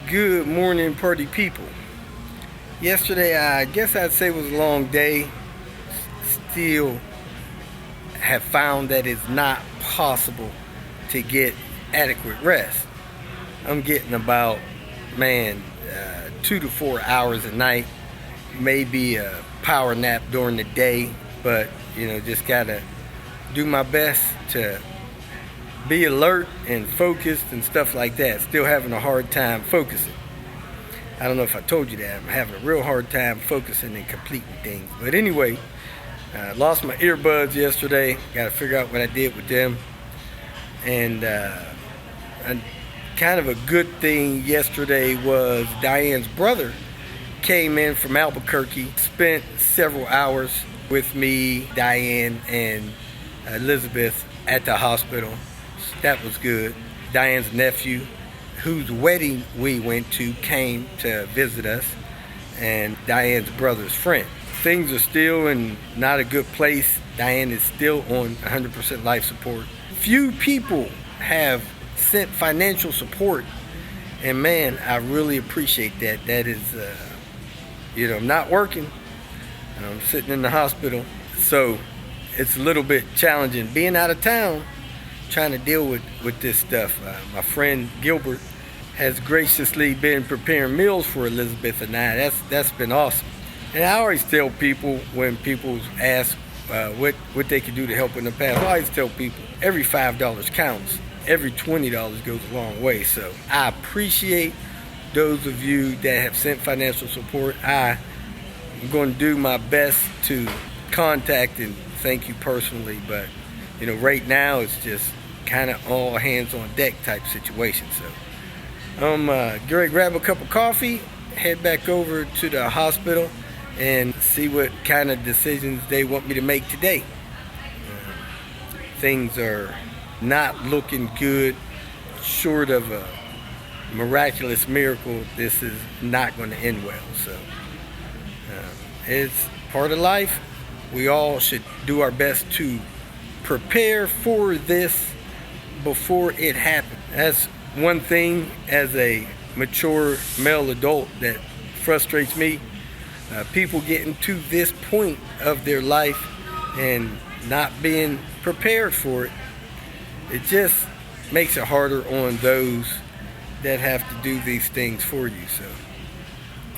Good morning, party people. Yesterday, I guess I'd say was a long day. Still have found that it's not possible to get adequate rest. I'm getting about, 2 to 4 hours a night. Maybe a power nap during the day, but just gotta do my best to be alert and focused and stuff like that. Still having a hard time focusing. I don't know if I told you that. I'm having a real hard time focusing and completing things. But anyway, I lost my earbuds yesterday. Got to figure out what I did with them. And kind of a good thing yesterday was Diane's brother came in from Albuquerque, spent several hours with me, Diane, and Elizabeth at the hospital. That was good. Diane's nephew, whose wedding we went to, came to visit us, and Diane's brother's friend. Things are still in not a good place. Diane is still on 100% life support. Few people have sent financial support, and man, I really appreciate that. That is, I'm not working. I'm sitting in the hospital, so it's a little bit challenging being out of town, trying to deal with this stuff. My friend Gilbert has graciously been preparing meals for Elizabeth and I. That's been awesome. And I always tell people when people ask what they can do to help in the past, I always tell people every $5 counts. Every $20 goes a long way. So I appreciate those of you that have sent financial support. I'm going to do my best to contact and thank you personally, but right now it's just kind of all hands on deck type situation. So I'm going to grab a cup of coffee, head back over to the hospital, and see what kind of decisions they want me to make today. Things are not looking good. Short of a miraculous miracle, this is not going to end well. So it's part of life. We all should do our best to prepare for this before it happens. That's one thing as a mature male adult that frustrates me. People getting to this point of their life and not being prepared for it. It just makes it harder on those that have to do these things for you. So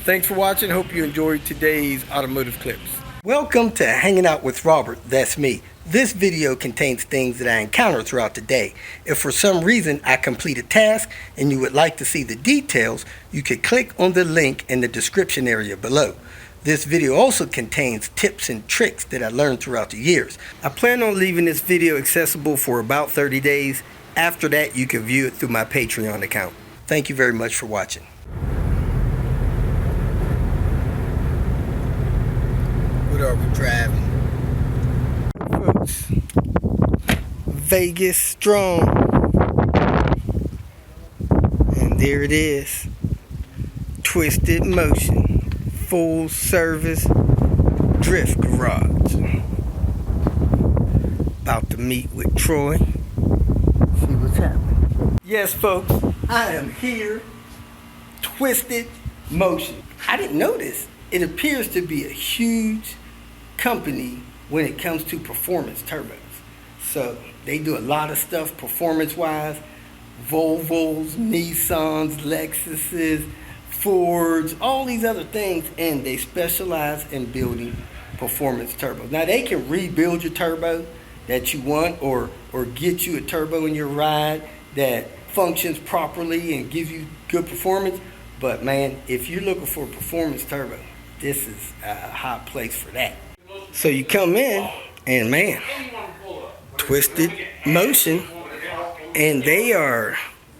thanks for watching. Hope you enjoyed today's automotive clips. Welcome to Hanging Out with Robert. That's me. This video contains things that I encounter throughout the day. If for some reason I complete a task and you would like to see the details, you could click on the link in the description area below. This video also contains tips and tricks that I learned throughout the years. I plan on leaving this video accessible for about 30 days. After that, you can view it through my Patreon account. Thank you very much for watching. What are we driving? Folks, Vegas strong. And there it is. Twisted Motion. Full service drift garage. About to meet with Troy. See what's happening. Yes, folks, I am here. Twisted Motion. I didn't know this. It appears to be a huge company when it comes to performance turbos. So they do a lot of stuff performance-wise. Volvos, Nissans, Lexuses, Fords, all these other things, and they specialize in building performance turbos. Now they can rebuild your turbo that you want or get you a turbo in your ride that functions properly and gives you good performance. But man, if you're looking for a performance turbo, this is a hot place for that. So you come in and man, Twisted Motion, and they are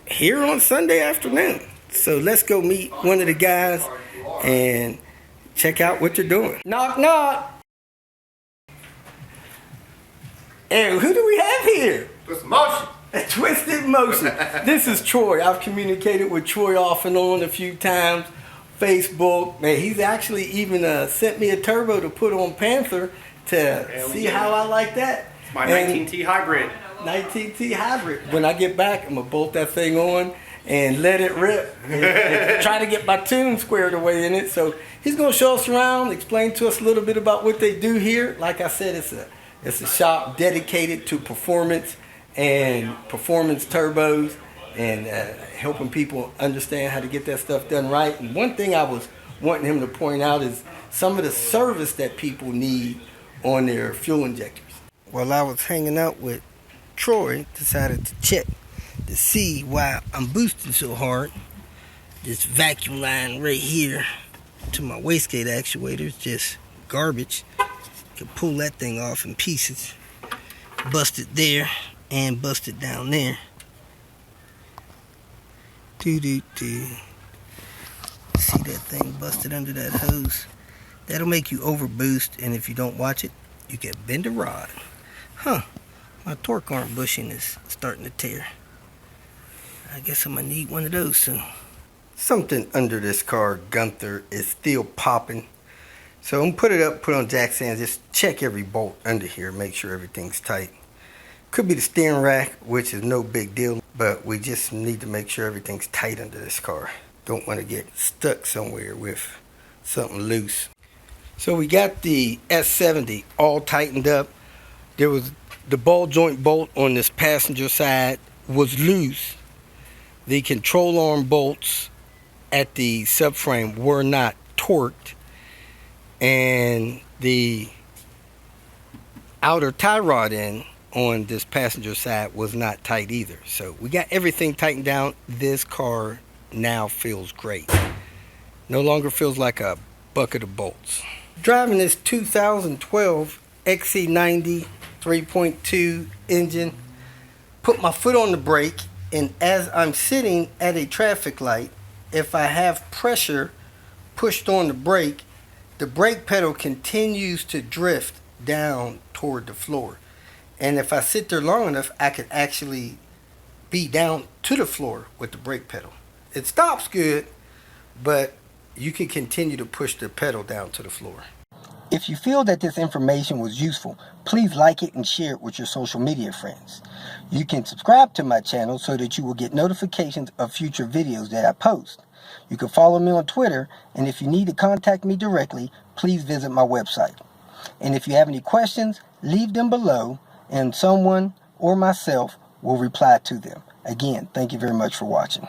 here on Sunday afternoon. So let's go meet one of the guys and check out what they're doing. Knock, knock. And who do we have here? Twisted Motion. Twisted Motion. This is Troy. I've communicated with Troy off and on a few times. Facebook. Man, he's actually even sent me a turbo to put on Panther to see how I like that. It's my 19T hybrid. 19T hybrid. When I get back, I'm going to bolt that thing on and let it rip and try to get my tune squared away in it. So he's going to show us around, explain to us a little bit about what they do here. Like I said, it's a shop dedicated to performance and performance turbos and helping people understand how to get that stuff done right. And one thing I was wanting him to point out is some of the service that people need on their fuel injectors. While I was hanging out with Troy, decided to check to see why I'm boosting so hard. This vacuum line right here to my wastegate actuator is just garbage. Can pull that thing off in pieces. Bust it there and bust it down there. Do-do-do. See that thing busted under that hose? That'll make you overboost, and if you don't watch it, you can bend a rod. Huh, my torque arm bushing is starting to tear. I guess I'm gonna need one of those soon. Something under this car, Gunther, is still popping. So I'm gonna put it up, put on jack stands, just check every bolt under here, make sure everything's tight. Could be the steering rack, which is no big deal, but we just need to make sure everything's tight under this car. Don't want to get stuck somewhere with something loose. So we got the S70 all tightened up. There was the ball joint bolt on this passenger side was loose. The control arm bolts at the subframe were not torqued, and the outer tie rod end on this passenger side was not tight either. So we got everything tightened down. This car now feels great. No longer feels like a bucket of bolts. Driving this 2012 XC90 3.2 engine, put my foot on the brake, and as I'm sitting at a traffic light, if I have pressure pushed on the brake pedal continues to drift down toward the floor. And if I sit there long enough, I can actually be down to the floor with the brake pedal. It stops good, but you can continue to push the pedal down to the floor. If you feel that this information was useful, please like it and share it with your social media friends. You can subscribe to my channel so that you will get notifications of future videos that I post. You can follow me on Twitter, and if you need to contact me directly, please visit my website. And if you have any questions, leave them below, and someone or myself will reply to them. Again, thank you very much for watching.